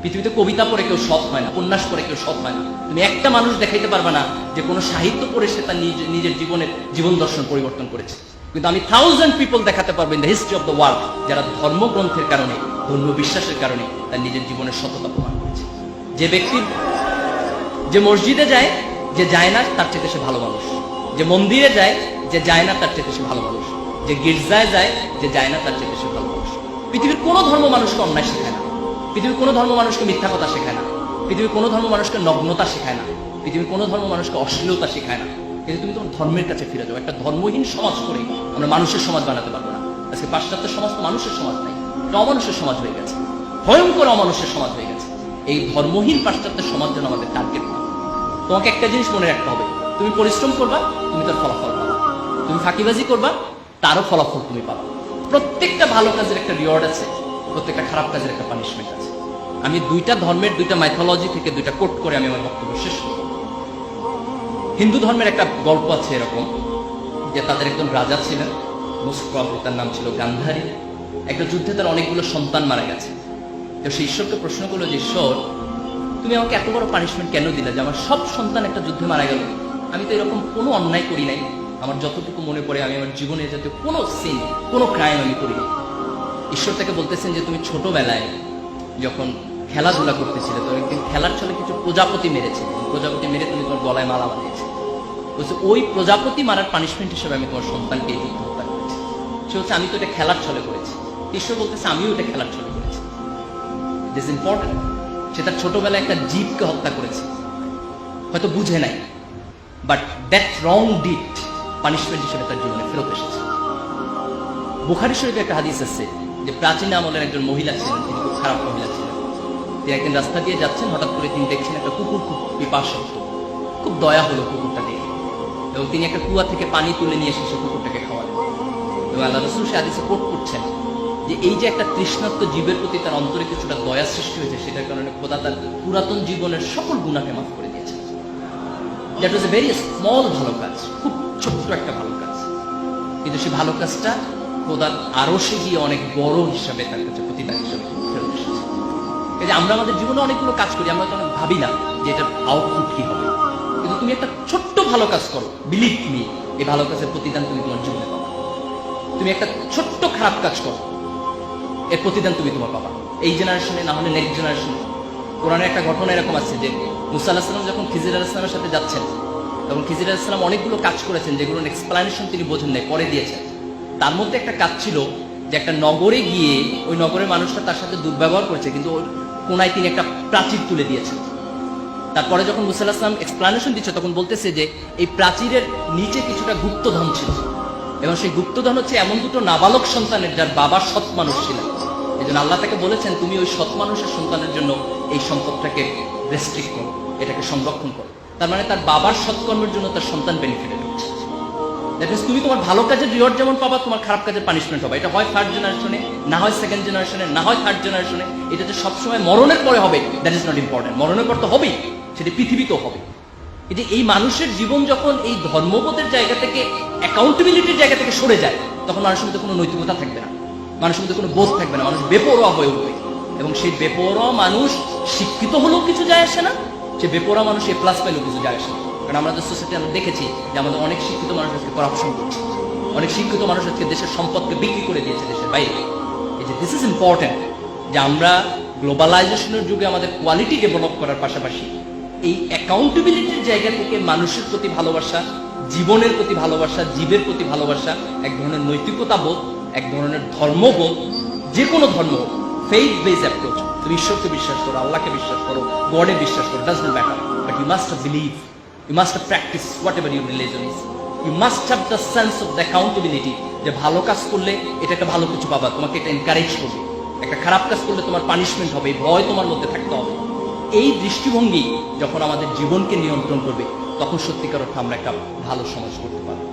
পৃথিবীতে কবিতা পড়ে কেউ সৎ হয় না, উপন্যাস পড়ে কেউ সৎ হয় না। তুমি একটা মানুষ দেখাইতে পারবে না যে কোনো সাহিত্য পড়ে সে তার নিজের জীবন দর্শন পরিবর্তন করেছে। কিন্তু আমি 1000 পিপল দেখাতে পারবো in the history of the world যারা ধর্মগ্রন্থের কারণে, ধর্মীয় বিশ্বাসের কারণে তার নিজের জীবনের সততা প্রমাণ করেছে। যে ব্যক্তি যে মসজিদে যায়, যে যায় না তার চেয়ে সে ভালো মানুষ। যে মন্দিরে যায়, যে যায় না তার চেয়ে সে ভালো মানুষ। যে গির্জায় যায়, যে যায় না তার চেয়ে সে ভালো মানুষ। পৃথিবীর কোনো ধর্ম মানুষকে অন্যায় শেখায় না, পৃথিবীর কোনো ধর্ম মানুষকে মিথ্যা কথা শেখায় না, পৃথিবীর কোনো ধর্ম মানুষকে নগ্নতা শেখায় না, পৃথিবীর কোনো ধর্ম মানুষকে অশ্লীলতা শেখায় না। কিন্তু তুমি তোমার ধর্মের কাছে ফিরে যাও। একটা ধর্মহীন সমাজ করে আমরা মানুষের সমাজ বানাতে পারবো না। আজকে পাশ্চাত্য সমাজ তো মানুষের সমাজ নাই, এটা অমানুষের সমাজ হয়ে গেছে, ভয়ঙ্কর অমানুষের সমাজ হয়ে গেছে। এই ধর্মহীন পাশ্চাত্য সমাজ যেন আমাদের টার্গেট না। তোমাকে একটা জিনিস মনে রাখতে হবে, তুমি পরিশ্রম করবা, তুমি তার ফলাফল পাবা। তুমি ফাঁকিবাজি করবা, তারও ফলাফল তুমি পাবা। প্রত্যেকটা ভালো কাজের একটা রিওয়ার্ড আছে, প্রত্যেকটা খারাপ কাজের একটা পানিশমেন্ট আছে। আমি দুইটা ধর্মের দুইটা মাইথোলজি থেকে দুইটা কোট করে আমি আমার বক্তব্য শেষ করব। হিন্দু ধর্মের একটা গল্প আছে এরকম যে তাদের একজন রাজা ছিলেন, মোস্ট প্রবাবলি তার নাম ছিল গান্ধারী। একটা যুদ্ধে তার অনেকগুলো সন্তান মারা গেছে। তো সে ঈশ্বরকে প্রশ্ন করলো যে ঈশ্বর, তুমি আমাকে এত বড় পানিশমেন্ট কেন দিলে যে আমার সব সন্তান একটা যুদ্ধে মারা গেল? আমি তো এরকম কোনো অন্যায় করি নাই, আমার যতটুকু মনে পড়ে আমি আমার জীবনে যাতে কোনো সিন, কোনো ক্রাইম আমি করিনি। ঈশ্বর তাকে বলতেছেন যে তুমি ছোটবেলায় যখন খেলাধুলা করতেছিলে, তো একদিন খেলার ছলে কিছু প্রজাপতি মেরেছে, প্রজাপতি মেরে তুমি তোমার গলায় মালা বানিয়েছে। বলছে ওই প্রজাপতি মারার পানিশমেন্ট হিসেবে আমি তোমার সন্তানকে এই যুদ্ধ হত্যা করেছি। সে হচ্ছে আমি তো এটা খেলার ছলে করেছি। ঈশ্বর বলতেছে আমিও এটা খেলার ছলে করেছি। It is important. সে তার ছোটবেলায় একটা জীবকে হত্যা করেছে, হয়তো বুঝে নাই, but that wrong did punishment হিসেবে তার জীবনে ফেরত এসেছে। বুখারী শরীফে একটা হাদিস আছে যে প্রাচীন আমলের একজন মহিলা ছিলেন, তিনি খুব খারাপ মহিলা ছিলেন। তিনি একদিন রাস্তা দিয়ে যাচ্ছেন, হঠাৎ করে তিনি দেখছেন একটা কুকুর খুব পিপাসার্থ। খুব দয়া হলো কুকুরটা দেখে, এবং তিনি একটা কুয়া থেকে পানি তুলে নিয়ে এসে সে কুকুরটাকে খাওয়ালেন। এবং আল্লাহ রাসূল সে হাদিসে কোট করছেন যে এই যে একটা তৃষ্ণার্ত জীবের প্রতি তার অন্তরে কিছুটা দয়া সৃষ্টি হয়েছে, সেটার কারণে খোদা তার পুরাতন জীবনের সকল গুনাহকে মাফ করে দিয়েছেন। That was a very small ভালো কাজ, খুব ছোট্ট একটা ভালো কাজ, কিন্তু সেই ভালো কাজটা খোদার আরশে গিয়ে অনেক বড় হিসাবে তার কাছে প্রতিদান হিসাবে ফেরত এসেছে। এই যে আমরা আমাদের জীবনে অনেকগুলো কাজ করি, আমরা তো অনেক ভাবি না যে এটার আউটপুট কি হবে, কিন্তু তুমি একটা ছোট্ট ভালো কাজ করো, বিলিভ মি, এই ভালো কাজের প্রতিদান তুমি তোমার জীবনে পাবা। তুমি একটা ছোট্ট খারাপ কাজ করো, এর প্রতিদান তুমি তোমার পাবা, এই জেনারেশনে না হলে নেক্সট জেনারেশনে। কোরআনের একটা ঘটনা এরকম আছে যে মুসা আলাইহিস সালাম যখন খিজির আলাইহিস সালামের সাথে যাচ্ছেন, তখন খিজির আলাইহিস সালাম অনেকগুলো কাজ করেছেন যেগুলোর এক্সপ্লানেশন তিনি বোঝেন নাই, পরে দিয়েছেন। তার মধ্যে একটা কাজ ছিল যে একটা নগরে গিয়ে ওই নগরের মানুষটা তার সাথে দুর্ব্যবহার করেছে, কিন্তু ওর কোনায় তিনি একটা প্রাচীর তুলে দিয়েছেন। তারপরে যখন মুসা আলাইহিস সালাম এক্সপ্লানেশন দিচ্ছে, তখন বলতেছে যে এই প্রাচীরের নিচে কিছুটা গুপ্তধন ছিল, এবং সেই গুপ্তধন হচ্ছে এমন দুটো নাবালক সন্তানের যার বাবা সৎ মানুষ ছিলেন। এই জন্য আল্লাহ তাকে বলেছেন তুমি ওই সৎ মানুষের সন্তানের জন্য এই সম্পদটাকে রেস্ট্রিক্ট করো, এটাকে সংরক্ষণ করো। তার মানে তার বাবার সৎকর্মের জন্য তার সন্তান বেনিফিটেড হচ্ছে। দ্যাট মিনস তুমি তোমার ভালো কাজের রিওয়ার্ড যেমন পাবা, তোমার খারাপ কাজের পানিশমেন্ট হবে। এটা হয় থার্ড জেনারেশনে, না হয় সেকেন্ড জেনারেশনে, না হয় থার্ড জেনারেশনে। এটা যে সবসময় মরণের পরে হবে দ্যাট ইজ নট ইম্পর্টেন্ট। মরণের পর তো হবেই, সেটা পৃথিবীতেও হবে। যে এই মানুষের জীবন যখন এই ধর্মবোধের জায়গা থেকে, অ্যাকাউন্টেবিলিটির জায়গা থেকে সরে যায়, তখন মানুষের মধ্যে কোনো নৈতিকতা থাকবে না, মানুষের মধ্যে কোনো বোধ থাকবে না, মানুষ বেপরোয়া হয়ে উঠবে। এবং সেই বেপরোয়া মানুষ শিক্ষিত হলেও কিছু যায় আসে না, সে বেপরোয়া মানুষ এ প্লাস পাইলেও কিছু যায় আসে না। কারণ আমাদের সোসাইটি আমরা দেখেছি যে আমাদের অনেক শিক্ষিত মানুষ আজকে করাপশন করছে, অনেক শিক্ষিত মানুষ আজকে দেশের সম্পদকে বিক্রি করে দিয়েছে দেশের বাইরে। এই যে দিস ইজ ইম্পর্টেন্ট যে আমরা গ্লোবালাইজেশনের যুগে আমাদের কোয়ালিটি ডেভেলপ করার পাশাপাশি এই অ্যাকাউন্টেবিলিটির জায়গা থেকে মানুষের প্রতি ভালোবাসা, জীবনের প্রতি ভালোবাসা, জীবের প্রতি ভালোবাসা, এক ধরনের নৈতিকতা বোধ, এক ধরনের ধর্মবোধ, যে কোনো ধর্ম, ফেইথ বেস অ্যাপ্রোচ। তুমি ঈশ্বরকে বিশ্বাস করো, আল্লাহকে বিশ্বাস করো, গডে বিশ্বাস করো, does not matter, but you must believe, you must practise whatever your religion is. You must have the sense of the accountability, যে ভালো কাজ করলে এটা একটা ভালো কিছু পাবা, তোমাকে এটা এনকারেজ করবে। একটা খারাপ কাজ করলে তোমার পানিশমেন্ট হবে, ভয় তোমার মধ্যে থাকতে হবে। এই দৃষ্টিভঙ্গি যখন আমাদের জীবনকে নিয়ন্ত্রণ করবে, তখন সত্যিকার অর্থে আমরা একটা ভালো সমাজ করতে পারবো।